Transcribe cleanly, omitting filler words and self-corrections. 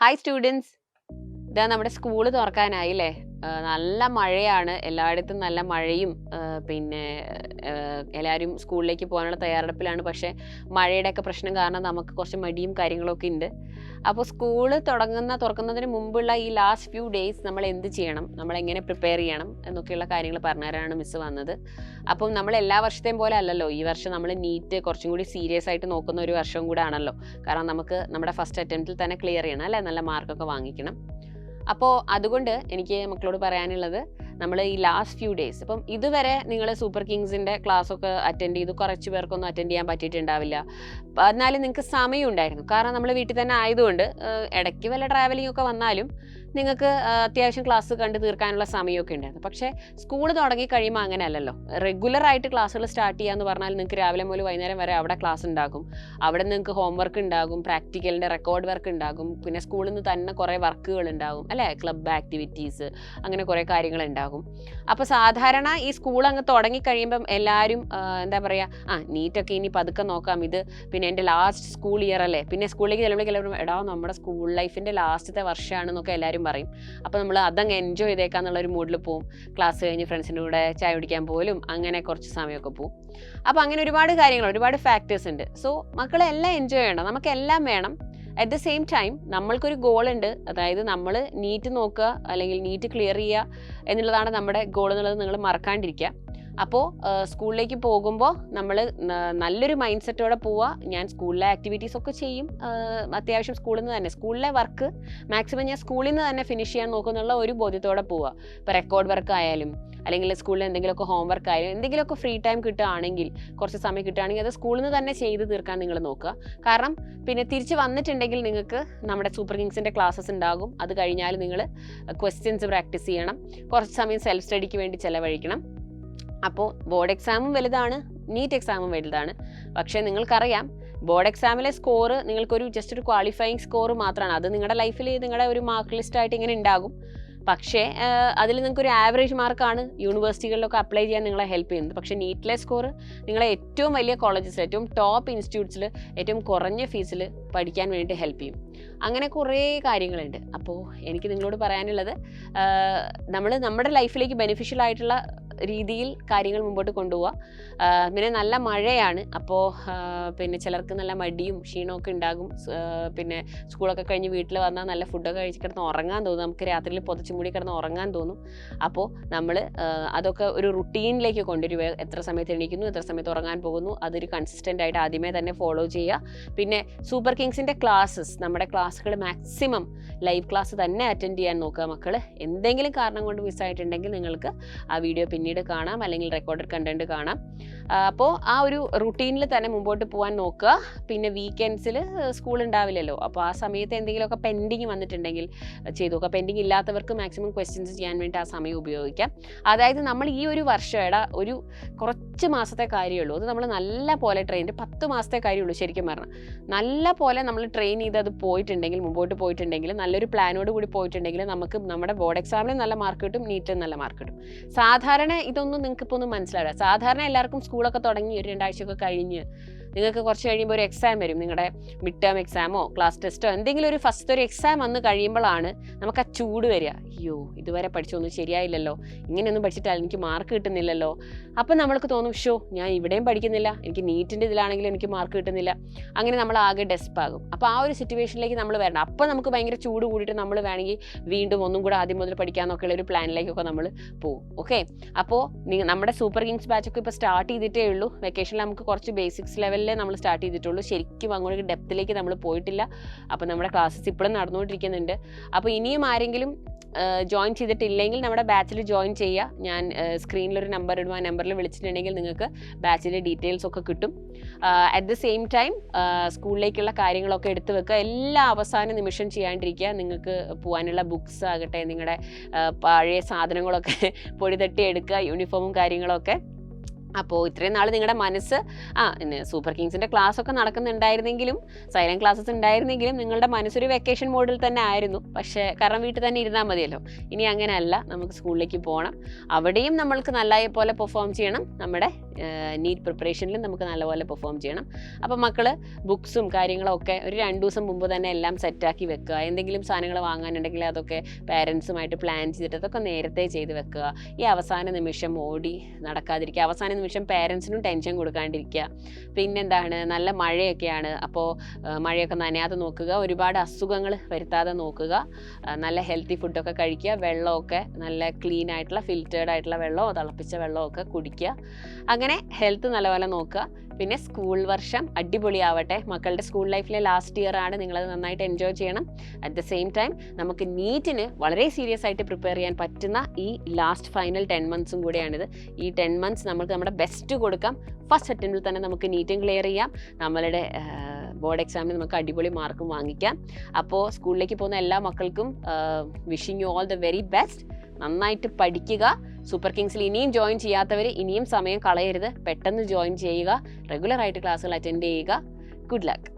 Hi students, ഇതാ നമ്മുടെ school തുറക്കാനായില്ലേ. നല്ല മഴയാണ്, എല്ലായിടത്തും നല്ല മഴയും പിന്നെ എല്ലാവരും സ്കൂളിലേക്ക് പോകാനുള്ള തയ്യാറെടുപ്പിലാണ്. പക്ഷേ മഴയുടെയൊക്കെ പ്രശ്നം കാരണം നമുക്ക് കുറച്ച് മടിയും കാര്യങ്ങളൊക്കെ ഉണ്ട്. അപ്പോൾ സ്കൂള് തുറക്കുന്നതിന് മുമ്പുള്ള ഈ ലാസ്റ്റ് ഫ്യൂ ഡേയ്സ് നമ്മൾ എന്ത് ചെയ്യണം, നമ്മളെങ്ങനെ പ്രിപ്പയർ ചെയ്യണം എന്നൊക്കെയുള്ള കാര്യങ്ങൾ പറഞ്ഞുതരാനാണ് മിസ്സ് വന്നത്. അപ്പം നമ്മൾ എല്ലാ വർഷത്തെയും പോലെ അല്ലല്ലോ, ഈ വർഷം നമ്മൾ നീറ്റ് കുറച്ചും കൂടി സീരിയസ് ആയിട്ട് നോക്കുന്ന ഒരു വർഷവും കൂടെ ആണല്ലോ. കാരണം നമുക്ക് നമ്മുടെ ഫസ്റ്റ് അറ്റംപ്റ്റിൽ തന്നെ ക്ലിയർ ചെയ്യണം അല്ലേ, നല്ല മാർക്കൊക്കെ വാങ്ങിക്കണം. അപ്പോൾ അതുകൊണ്ട് എനിക്ക് മക്കളോട് പറയാനുള്ളത്, നമ്മൾ ഈ ലാസ്റ്റ് ഫ്യൂ ഡേയ്സ്, ഇപ്പം ഇതുവരെ നിങ്ങൾ സൂപ്പർ കിങ്സിൻ്റെ ക്ലാസ്സൊക്കെ അറ്റൻഡ് ചെയ്തു, കുറച്ച് പേർക്കൊന്നും അറ്റൻഡ് ചെയ്യാൻ പറ്റിയിട്ടുണ്ടാവില്ല. എന്നാലും നിങ്ങൾക്ക് സമയം ഉണ്ടായിരുന്നു, കാരണം നമ്മൾ വീട്ടിൽ തന്നെ ആയതുകൊണ്ട് ഇടയ്ക്ക് വല്ല ട്രാവലിംഗ് ഒക്കെ വന്നാലും നിങ്ങൾക്ക് അത്യാവശ്യം ക്ലാസ് കണ്ട് തീർക്കാനുള്ള സമയമൊക്കെ ഉണ്ടായിരുന്നു. പക്ഷേ സ്കൂൾ തുടങ്ങി കഴിയുമ്പോൾ അങ്ങനെ അല്ലല്ലോ. റെഗുലറായിട്ട് ക്ലാസ്സുകൾ സ്റ്റാർട്ട് ചെയ്യാന്ന് പറഞ്ഞാൽ നിങ്ങൾക്ക് രാവിലെ മുതൽ വൈകുന്നേരം വരെ അവിടെ ക്ലാസ് ഉണ്ടാകും. അവിടെ നിങ്ങൾക്ക് ഹോംവർക്ക് ഉണ്ടാകും, പ്രാക്ടിക്കലിൻ്റെ റെക്കോർഡ് വർക്ക് ഉണ്ടാകും, പിന്നെ സ്കൂളിൽ നിന്ന് തന്നെ കുറേ വർക്കുകൾ ഉണ്ടാകും അല്ലേ, ക്ലബ് ആക്ടിവിറ്റീസ്, അങ്ങനെ കുറേ കാര്യങ്ങൾ ഉണ്ടാകും. അപ്പോൾ സാധാരണ ഈ സ്കൂൾ അങ്ങ് തുടങ്ങി കഴിയുമ്പം എല്ലാവരും എന്താ പറയുക, നീറ്റൊക്കെ ഇനി പതുക്കെ നോക്കാം, ഇത് പിന്നെ എൻ്റെ ലാസ്റ്റ് സ്കൂൾ ഇയർ അല്ലേ, പിന്നെ സ്കൂളിലേക്ക് ചെല്ലുമ്പോഴേക്കും എല്ലാവരും എടാ നമ്മുടെ സ്കൂൾ ലൈഫിൻ്റെ ലാസ്റ്റത്തെ വർഷമാണെന്നൊക്കെ എല്ലാവരും പറയും. അപ്പോൾ നമ്മൾ അതങ്ങ് എൻജോയ് ചെയ്തേക്കാന്നുള്ളൊരു മൂഡിൽ പോവും. ക്ലാസ് കഴിഞ്ഞ് ഫ്രണ്ട്സിൻ്റെ കൂടെ ചായ കുടിക്കാൻ പോലും അങ്ങനെ കുറച്ച് സമയമൊക്കെ പോവും. അപ്പോൾ അങ്ങനെ ഒരുപാട് കാര്യങ്ങൾ, ഒരുപാട് ഫാക്ടേഴ്സ് ഉണ്ട്. സോ മക്കളെല്ലാം എൻജോയ് ചെയ്യണം, നമുക്കെല്ലാം വേണം. അറ്റ് ദ സെയിം ടൈം നമ്മൾക്കൊരു ഗോൾ ഉണ്ട്, അതായത് നമ്മൾ നീറ്റ് നോക്കുക അല്ലെങ്കിൽ നീറ്റ് ക്ലിയർ ചെയ്യുക എന്നുള്ളതാണ് നമ്മുടെ ഗോൾ എന്നുള്ളത് നിങ്ങൾ മറക്കാണ്ടിരിക്കുക. അപ്പോൾ സ്കൂളിലേക്ക് പോകുമ്പോൾ നമ്മൾ നല്ലൊരു മൈൻഡ് സെറ്റോടെ പോവുക. ഞാൻ സ്കൂളിലെ ആക്ടിവിറ്റീസൊക്കെ ചെയ്യും, അത്യാവശ്യം സ്കൂളിൽ നിന്ന് തന്നെ, സ്കൂളിലെ വർക്ക് മാക്സിമം ഞാൻ സ്കൂളിൽ നിന്ന് തന്നെ ഫിനിഷ് ചെയ്യാൻ നോക്കുന്നുള്ള ഒരു ബോധ്യത്തോടെ പോവുക. ഇപ്പോൾ റെക്കോർഡ് വർക്ക് ആയാലും അല്ലെങ്കിൽ സ്കൂളിൽ എന്തെങ്കിലുമൊക്കെ ഹോംവർക്ക് ആയാലും എന്തെങ്കിലുമൊക്കെ ഫ്രീ ടൈം കിട്ടുകയാണെങ്കിൽ, കുറച്ച് സമയം കിട്ടുകയാണെങ്കിൽ അത് സ്കൂളിൽ നിന്ന് തന്നെ ചെയ്ത് തീർക്കാൻ നിങ്ങൾ നോക്കുക. കാരണം പിന്നെ തിരിച്ച് വന്നിട്ടുണ്ടെങ്കിൽ നിങ്ങൾക്ക് നമ്മുടെ സൂപ്പർ കിങ്സിൻ്റെ ക്ലാസ്സസ് ഉണ്ടാകും. അത് കഴിഞ്ഞാൽ നിങ്ങൾ ക്വസ്റ്റ്യൻസ് പ്രാക്ടീസ് ചെയ്യണം, കുറച്ച് സമയം സെൽഫ് സ്റ്റഡിക്ക് വേണ്ടി ചിലവഴിക്കണം. അപ്പോൾ ബോർഡ് എക്സാമും വലുതാണ്, നീറ്റ് എക്സാമും വലുതാണ്. പക്ഷേ നിങ്ങൾക്കറിയാം, ബോർഡ് എക്സാമിലെ സ്കോർ നിങ്ങൾക്കൊരു ജസ്റ്റ് ഒരു ക്വാളിഫയിങ് സ്കോർ മാത്രമാണ്. അത് നിങ്ങളുടെ ലൈഫിൽ നിങ്ങളുടെ ഒരു മാർക്ക് ലിസ്റ്റായിട്ട് ഇങ്ങനെ ഉണ്ടാകും. പക്ഷേ അതിൽ നിങ്ങൾക്കൊരു ആവറേജ് മാർക്കാണ് യൂണിവേഴ്സിറ്റികളിലൊക്കെ അപ്ലൈ ചെയ്യാൻ നിങ്ങളെ ഹെൽപ്പ് ചെയ്യുന്നത്. പക്ഷേ നീറ്റിലെ സ്കോർ നിങ്ങളെ ഏറ്റവും വലിയ കോളേജസിൽ, ഏറ്റവും ടോപ്പ് ഇൻസ്റ്റിറ്റ്യൂട്ട്സിൽ ഏറ്റവും കുറഞ്ഞ ഫീസിൽ പഠിക്കാൻ വേണ്ടി ഹെൽപ്പ് ചെയ്യും. അങ്ങനെ കുറേ കാര്യങ്ങളുണ്ട്. അപ്പോൾ എനിക്ക് നിങ്ങളോട് പറയാനുള്ളത്, നമ്മൾ നമ്മുടെ ലൈഫിലേക്ക് ബെനിഫിഷ്യൽ ആയിട്ടുള്ള രീതിയിൽ കാര്യങ്ങൾ മുമ്പോട്ട് കൊണ്ടുപോവുക. പിന്നെ നല്ല മഴയാണ്, അപ്പോൾ പിന്നെ ചിലർക്ക് നല്ല മടിയും ക്ഷീണമൊക്കെ ഉണ്ടാകും. പിന്നെ സ്കൂളൊക്കെ കഴിഞ്ഞ് വീട്ടിൽ വന്നാൽ നല്ല ഫുഡൊക്കെ കഴിച്ച് കിടന്ന് ഉറങ്ങാൻ തോന്നും, നമുക്ക് രാത്രിയിൽ പുതച്ച് മൂടി കിടന്ന് ഉറങ്ങാൻ തോന്നും. അപ്പോൾ നമ്മൾ അതൊക്കെ ഒരു റുട്ടീനിലേക്ക് കൊണ്ടുവരിക. എത്ര സമയത്ത് എണീക്കുന്നു, എത്ര സമയത്ത് ഉറങ്ങാൻ പോകുന്നു, അതൊരു കൺസിസ്റ്റൻ്റ് ആയിട്ട് ആദ്യമേ തന്നെ ഫോളോ ചെയ്യുക. പിന്നെ സൂപ്പർ കിങ്സിൻ്റെ ക്ലാസ്സസ്, നമ്മുടെ ക്ലാസ്സുകൾ മാക്സിമം ലൈവ് ക്ലാസ് തന്നെ അറ്റൻഡ് ചെയ്യാൻ നോക്കുക മക്കൾ. എന്തെങ്കിലും കാരണം കൊണ്ട് മിസ്സായിട്ടുണ്ടെങ്കിൽ നിങ്ങൾക്ക് ആ വീഡിയോ പിന്നീട് കാണാം, അല്ലെങ്കിൽ റെക്കോർഡഡ് കണ്ടന്റ് കാണാം. അപ്പോൾ ആ ഒരു റുട്ടീനിൽ തന്നെ മുമ്പോട്ട് പോകാൻ നോക്കുക. പിന്നെ വീക്കെൻഡ്സിൽ സ്കൂൾ ഉണ്ടാവില്ലല്ലോ, അപ്പോൾ ആ സമയത്ത് എന്തെങ്കിലുമൊക്കെ പെൻഡിങ് വന്നിട്ടുണ്ടെങ്കിൽ ചെയ്തു നോക്കുക. പെൻഡിങ് ഇല്ലാത്തവർക്ക് മാക്സിമം ക്വസ്റ്റ്യൻസ് ചെയ്യാൻ വേണ്ടി ആ സമയം ഉപയോഗിക്കാം. അതായത് നമ്മൾ ഈ ഒരു വർഷം ഒരു കുറച്ച് മാസത്തെ കാര്യമുള്ളൂ, അത് നമ്മൾ നല്ല പോലെ ട്രെയിൻ 10 മാസത്തെ കാര്യമുള്ളൂ ശരിക്കും പറഞ്ഞാൽ. നല്ല പോലെ നമ്മൾ ട്രെയിൻ ചെയ്ത് അത് പോയിട്ടുണ്ടെങ്കിൽ, മുമ്പോട്ട് പോയിട്ടുണ്ടെങ്കിൽ, നല്ലൊരു പ്ലാനോട് കൂടി പോയിട്ടുണ്ടെങ്കിൽ നമുക്ക് നമ്മുടെ ബോർഡ് എക്സാമിന് നല്ല മാർക്ക് കിട്ടും, നീറ്റിന് നല്ല മാർക്ക് കിട്ടും. സാധാരണ ഇതൊന്നും നിങ്ങൾക്ക് ഇപ്പോൾ ഒന്നും മനസ്സിലാവില്ല. സാധാരണ എല്ലാവർക്കും സ്കൂളൊക്കെ തുടങ്ങി ഒരു 2 ആഴ്ചയൊക്കെ കഴിഞ്ഞ് നിങ്ങൾക്ക് കുറച്ച് കഴിയുമ്പോൾ ഒരു എക്സാം വരും, നിങ്ങളുടെ മിഡ് ടേം എക്സാമോ ക്ലാസ് ടെസ്റ്റോ എന്തെങ്കിലും ഒരു ഫസ്റ്റ് ഒരു എക്സാം വന്ന് കഴിയുമ്പോഴാണ് നമുക്ക് ആ ചൂട് വരിക. അയ്യോ ഇതുവരെ പഠിച്ചൊന്നും ശരിയായില്ലല്ലോ, ഇങ്ങനെയൊന്നും പഠിച്ചിട്ടാൽ എനിക്ക് മാർക്ക് കിട്ടുന്നില്ലല്ലോ. അപ്പം നമ്മൾക്ക് തോന്നും, ഞാൻ ഇവിടെയും പഠിക്കുന്നില്ല, എനിക്ക് നീറ്റിൻ്റെ ഇതിലാണെങ്കിലും എനിക്ക് മാർക്ക് കിട്ടുന്നില്ല. അങ്ങനെ നമ്മൾ ആകെ ഡെസ്പാകും. അപ്പോൾ ആ ഒരു സിറ്റുവേഷനിലേക്ക് നമ്മൾ വരണം. അപ്പോൾ നമുക്ക് ഭയങ്കര ചൂട് കൂടിയിട്ട് നമ്മൾ വേണമെങ്കിൽ വീണ്ടും ഒന്നും കൂടെ ആദ്യം മുതൽ പഠിക്കാമെന്നൊക്കെയുള്ള ഒരു പ്ലാനിലേക്കൊക്കെ നമ്മൾ പോകും. ഓക്കെ, അപ്പോൾ നമ്മുടെ സൂപ്പർ കിങ്സ് ബാച്ചൊക്കെ ഇപ്പോൾ സ്റ്റാർട്ട് ചെയ്തിട്ടേ ഉള്ളൂ. വെക്കേഷനിൽ നമുക്ക് കുറച്ച് ബേസിക്സ് ലെവലിൽ നമ്മൾ സ്റ്റാർട്ട് ചെയ്തിട്ടുള്ളൂ, ശരിക്കും അങ്ങോട്ട് ഡെപ്തിലേക്ക് നമ്മൾ പോയിട്ടില്ല. അപ്പോൾ നമ്മുടെ ക്ലാസ്സസ് ഇപ്പോഴും നടന്നുകൊണ്ടിരിക്കുന്നുണ്ട്. അപ്പോൾ ഇനിയും ആരെങ്കിലും ജോയിൻ ചെയ്തിട്ടില്ലെങ്കിൽ നമ്മുടെ ബാച്ചിൽ ജോയിൻ ചെയ്യുക. ഞാൻ സ്ക്രീനിലൊരു നമ്പർ ഇടും, ആ നമ്പറിൽ വിളിച്ചിട്ടുണ്ടെങ്കിൽ നിങ്ങൾക്ക് ബാച്ചിലെ ഡീറ്റെയിൽസ് ഒക്കെ കിട്ടും. അറ്റ് ദ സെയിം ടൈം സ്കൂളിലേക്കുള്ള കാര്യങ്ങളൊക്കെ എടുത്തു വെക്കുക. എല്ലാ അവസാന നിമിഷം ചെയ്യാണ്ടിരിക്കുക. നിങ്ങൾക്ക് പോകാനുള്ള ബുക്സ് ആകട്ടെ, നിങ്ങളുടെ പഴയ സാധനങ്ങളൊക്കെ പൊടി തട്ടി എടുക്കുക, യൂണിഫോമും കാര്യങ്ങളൊക്കെ അപ്പോൾ ഇത്രയും നാൾ നിങ്ങളുടെ മനസ്സ് സൂപ്പർ കിങ്സിൻ്റെ ക്ലാസ്സൊക്കെ നടക്കുന്നുണ്ടായിരുന്നെങ്കിലും, സൈലൻറ്റ് ക്ലാസ്സസ് ഉണ്ടായിരുന്നെങ്കിലും നിങ്ങളുടെ മനസ്സൊരു വെക്കേഷൻ മോഡിൽ തന്നെ ആയിരുന്നു. പക്ഷേ കാരണം വീട്ടിൽ തന്നെ ഇരുന്നാൽ മതിയല്ലോ. ഇനി അങ്ങനെയല്ല, നമുക്ക് സ്കൂളിലേക്ക് പോകണം. അവിടെയും നമ്മൾക്ക് നല്ലപോലെ പോലെ പെർഫോം ചെയ്യണം. നമ്മുടെ നീറ്റ് പ്രിപ്പറേഷനിലും നമുക്ക് നല്ലപോലെ പെർഫോം ചെയ്യണം. അപ്പോൾ മക്കൾ ബുക്സും കാര്യങ്ങളൊക്കെ ഒരു 2 ദിവസം മുമ്പ് തന്നെ എല്ലാം സെറ്റാക്കി വെക്കുക. എന്തെങ്കിലും സാധനങ്ങൾ വാങ്ങാനുണ്ടെങ്കിൽ അതൊക്കെ പാരൻസുമായിട്ട് പ്ലാൻ ചെയ്തിട്ട് അതൊക്കെ നേരത്തെ ചെയ്ത് വെക്കുക. ഈ അവസാന നിമിഷം ഓടി നടക്കാതിരിക്കുക. അവസാന നിമിഷം പാരൻസിനും ടെൻഷൻ കൊടുക്കാണ്ടിരിക്കുക. പിന്നെന്താണ്, നല്ല മഴയൊക്കെയാണ്, അപ്പോൾ മഴയൊക്കെ നനയാതെ നോക്കുക. ഒരുപാട് അസുഖങ്ങൾ വരുത്താതെ നോക്കുക. നല്ല ഹെൽത്തി ഫുഡൊക്കെ കഴിക്കുക. വെള്ളമൊക്കെ നല്ല ക്ലീൻ ആയിട്ടുള്ള ഫിൽറ്റേർഡ് ആയിട്ടുള്ള വെള്ളമോ തിളപ്പിച്ച വെള്ളമൊക്കെ കുടിക്കുക. അങ്ങനെ ഹെൽത്ത് നല്ലപോലെ നോക്കുക. പിന്നെ സ്കൂൾ വർഷം അടിപൊളിയാവട്ടെ. മക്കളുടെ സ്കൂൾ ലൈഫിലെ ലാസ്റ്റ് ഇയർ ആണ്, നിങ്ങളത് നന്നായിട്ട് എൻജോയ് ചെയ്യണം. അറ്റ് ദ സെയിം ടൈം നമുക്ക് നീറ്റിന് വളരെ സീരിയസ് ആയിട്ട് പ്രിപ്പയർ ചെയ്യാൻ പറ്റുന്ന ഈ ലാസ്റ്റ് ഫൈനൽ 10 മന്ത്സും കൂടെയാണിത്. ഈ 10 മന്ത്സ് നമുക്ക് നമ്മുടെ ബെസ്റ്റ് കൊടുക്കാം. ഫസ്റ്റ് അറ്റംപ്റ്റിൽ തന്നെ നമുക്ക് നീറ്റും ക്ലിയർ ചെയ്യാം. നമ്മളുടെ ബോർഡ് എക്സാമിന് നമുക്ക് അടിപൊളി മാർക്കും വാങ്ങിക്കാം. അപ്പോൾ സ്കൂളിലേക്ക് പോകുന്ന എല്ലാ മക്കൾക്കും wishing you all the very best. നന്നായിട്ട് പഠിക്കുക. സൂപ്പർ കിങ്സിൽ ഇനിയും ജോയിൻ ചെയ്യാത്തവർ ഇനിയും സമയം കളയരുത്. പെട്ടെന്ന് ജോയിൻ ചെയ്യുക. റെഗുലറായിട്ട് ക്ലാസ്സുകൾ അറ്റൻഡ് ചെയ്യുക. Good luck.